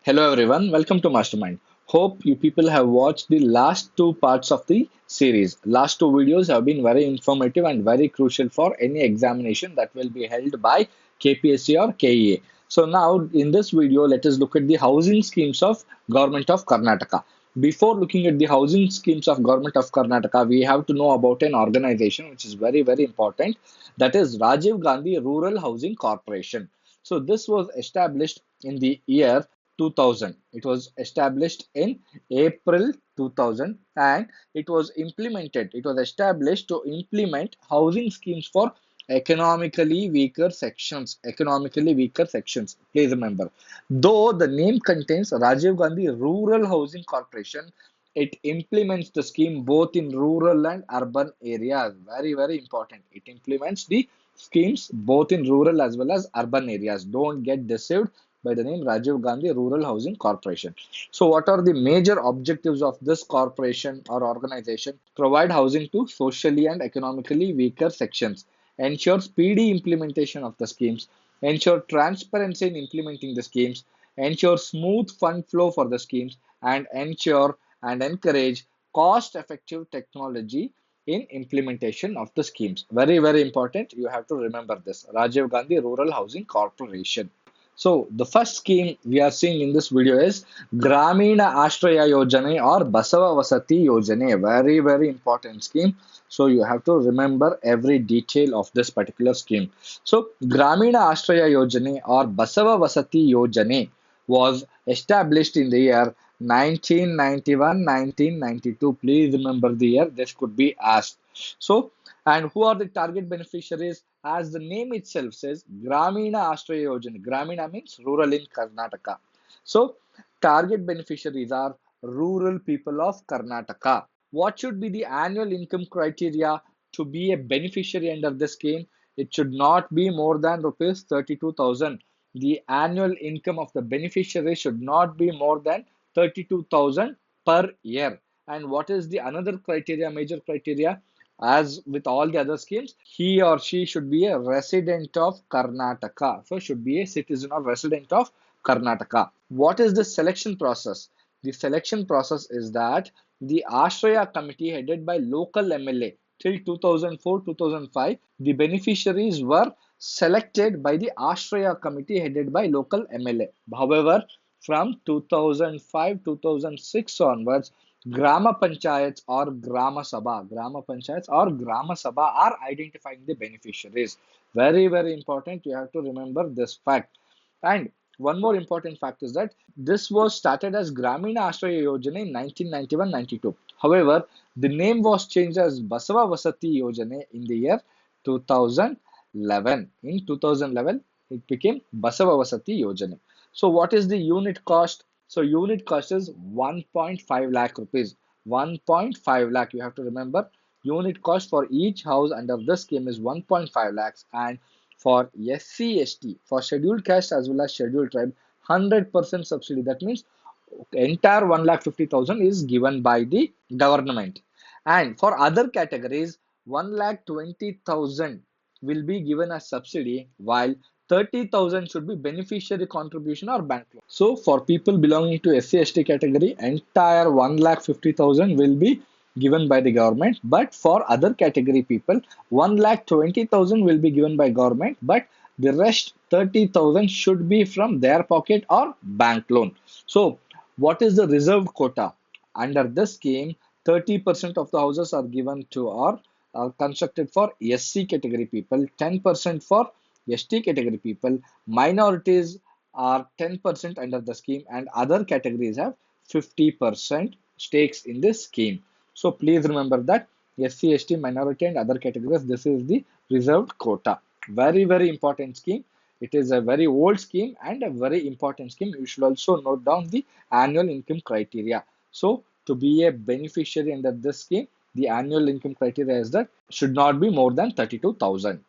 Hello everyone, welcome to Mastermind. Hope you people have watched the last two parts of the series. Last two videos have been very informative and very crucial for any examination that will be held by KPSC or KEA. So now in this video, let us look at the housing schemes of Government of Karnataka. Before looking at the housing schemes of Government of Karnataka, we have to know about an organization which is very important. That is Rajiv Gandhi Rural Housing Corporation. So this was established in the year 2000. It was established in April 2000 and it was implemented. It was established to implement housing schemes for economically weaker sections. Economically weaker sections. Please remember. Though the name contains Rajiv Gandhi Rural Housing Corporation, it implements the scheme both in rural and urban areas. Very important. It implements the schemes both in rural as well as urban areas. Don't get deceived by the name Rajiv Gandhi Rural Housing Corporation. So, what are the major objectives of this corporation or organization? Provide housing to socially and economically weaker sections, ensure speedy implementation of the schemes, ensure transparency in implementing the schemes, ensure smooth fund flow for the schemes, and ensure and encourage cost effective technology in implementation of the schemes. Very important. You have to remember this. Rajiv Gandhi Rural Housing Corporation. So the first scheme we are seeing in this video is Gramina Ashraya Yojana or Basava Vasathi Yojana. Very important scheme. So you have to remember every detail of this particular scheme. So Gramina Ashraya Yojana or Basava Vasathi Yojana was established in the year 1991-1992. Please remember the year. This could be asked. So and who are the target beneficiaries? As the name itself says, Gramina Ashraya Yojana. Gramina means rural in Karnataka. So, target beneficiaries are rural people of Karnataka. What should be the annual income criteria to be a beneficiary under the scheme? It should not be more than rupees 32,000. The annual income of the beneficiary should not be more than 32,000 per year. And what is the another criteria, major criteria? As with all the other schemes, he or she should be a resident of Karnataka. So, should be a citizen or resident of Karnataka. What is the selection process? The selection process is that the Ashraya committee headed by local MLA till 2004-2005, the beneficiaries were selected by the Ashraya committee headed by local MLA. However, from 2005-2006 onwards, Grama Panchayats or Grama Sabha are identifying the beneficiaries. Very important. You have to remember this fact. And one more important fact is that this was started as Gramina Ashraya Yojana in 1991-92. However, the name was changed as Basava Vasathi Yojana in the year 2011. In 2011, it became Basava Vasathi Yojana. So, what is the unit cost? So, unit cost is 1.5 lakh rupees. 1.5 lakh. You have to remember, unit cost for each house under this scheme is 1.5 lakhs, and for SC, ST, for scheduled caste as well as scheduled tribe, 100% subsidy. That means entire 1,50,000 is given by the government. And for other categories, 1,20,000 will be given as subsidy, while 30,000 should be beneficiary contribution or bank loan. So for people belonging to SC ST category, entire 1,50,000 will be given by the government. But for other category people, 1,20,000 will be given by government, but the rest 30,000 should be from their pocket or bank loan. So what is the reserved quota? Under this scheme, 30% of the houses are given to or are constructed for SC category people, 10% for ST category people, minorities are 10% under the scheme, and other categories have 50% stakes in this scheme. So please remember that SC, ST, minority, and other categories, this is the reserved quota. Very important scheme. It is a very old scheme and a very important scheme. You should also note down the annual income criteria. So to be a beneficiary under this scheme, the annual income criteria is that should not be more than 32,000.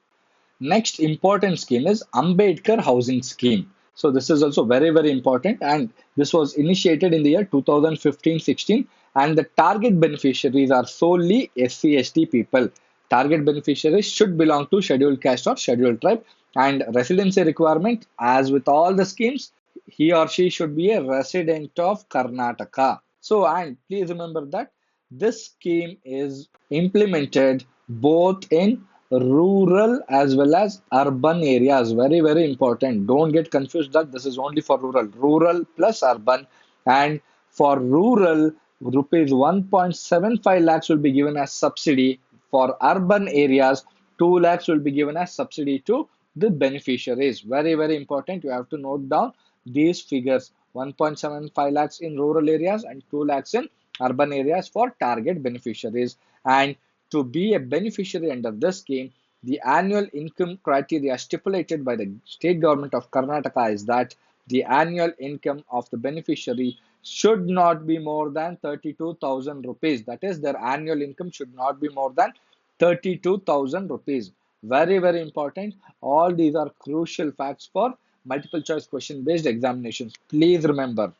Next important scheme is Ambedkar Housing Scheme. So this is also very important, and this was initiated in the year 2015-16, and the target beneficiaries are solely SC ST people. Target beneficiaries should belong to scheduled caste or scheduled tribe, and residency requirement, as with all the schemes, he or she should be a resident of Karnataka. So, and please remember that this scheme is implemented both in rural as well as urban areas. Very, very important. Don't get confused that this is only for rural. Rural plus urban. And for rural, rupees 1.75 lakhs will be given as subsidy. For urban areas, 2 lakhs will be given as subsidy to the beneficiaries. Very, very important. You have to note down these figures. 1.75 lakhs in rural areas and 2 lakhs in urban areas for target beneficiaries. And to be a beneficiary under this scheme, the annual income criteria stipulated by the state government of Karnataka is that the annual income of the beneficiary should not be more than 32,000 rupees. That is, their annual income should not be more than 32,000 rupees. Very, very important. All these are crucial facts for multiple choice question based examinations. Please remember.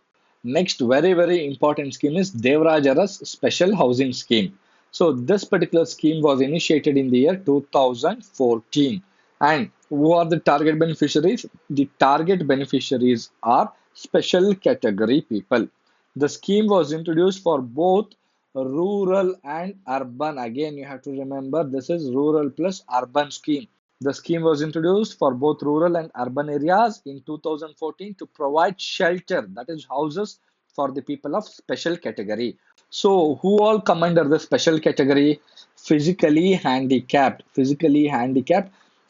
Next, very, very important scheme is Devaraj Urs Special Housing Scheme. So, this particular scheme was initiated in the year 2014. And who are the target beneficiaries? The target beneficiaries are special category people. The scheme was introduced for both rural and urban. Again, you have to remember this is rural plus urban scheme. The scheme was introduced for both rural and urban areas in 2014 to provide shelter, that is, houses for the people of special category. So, who all come under the special category? Physically handicapped,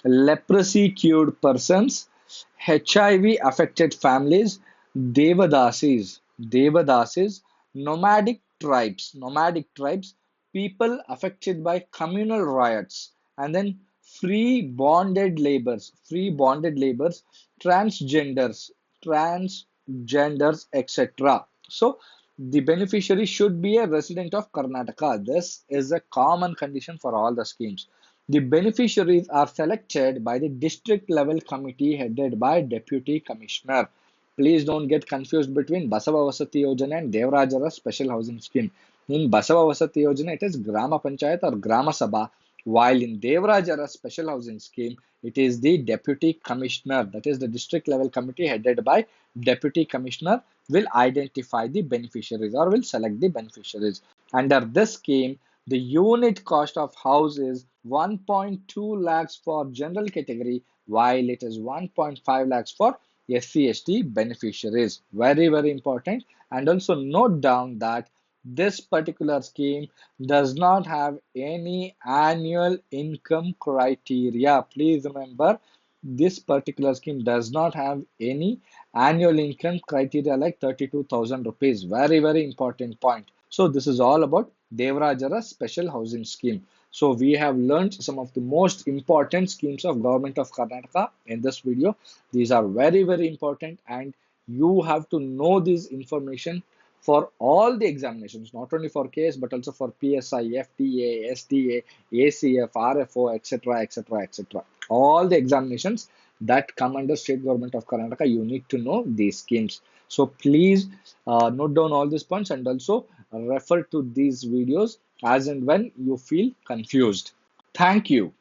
leprosy cured persons, HIV affected families, Devadasis, nomadic tribes, people affected by communal riots, and then free bonded labors, transgenders, etc. So the beneficiary should be a resident of Karnataka. This is a common condition for all the schemes. The beneficiaries are selected by the district level committee headed by deputy commissioner. Please don't get confused between Basava Vasathi Yojana and Devaraj Urs Special Housing Scheme. In Basava Vasathi Yojana, it is Grama Panchayat or Grama Sabha, while in Devaraj Urs Special Housing Scheme, it is the deputy commissioner, that is the district level committee headed by deputy commissioner will identify the beneficiaries or will select the beneficiaries. Under this scheme, the unit cost of house is 1.2 lakhs for general category, while it is 1.5 lakhs for SC/ST beneficiaries. Very, very important. And also note down that this particular scheme does not have any annual income criteria. Please remember, this particular scheme does not have any annual income criteria like 32,000 rupees. Very, very important point. So this is all about Devaraj Urs Special Housing Scheme. So we have learned some of the most important schemes of Government of Karnataka in this video. These are very, very important and you have to know this information for all the examinations, not only for KS but also for PSI, FTA, SDA, ACF, RFO, etc., etc., etc. All the examinations that come under state government of Karnataka, you need to know these schemes. So please note down all these points and also refer to these videos as and when you feel confused. Thank you.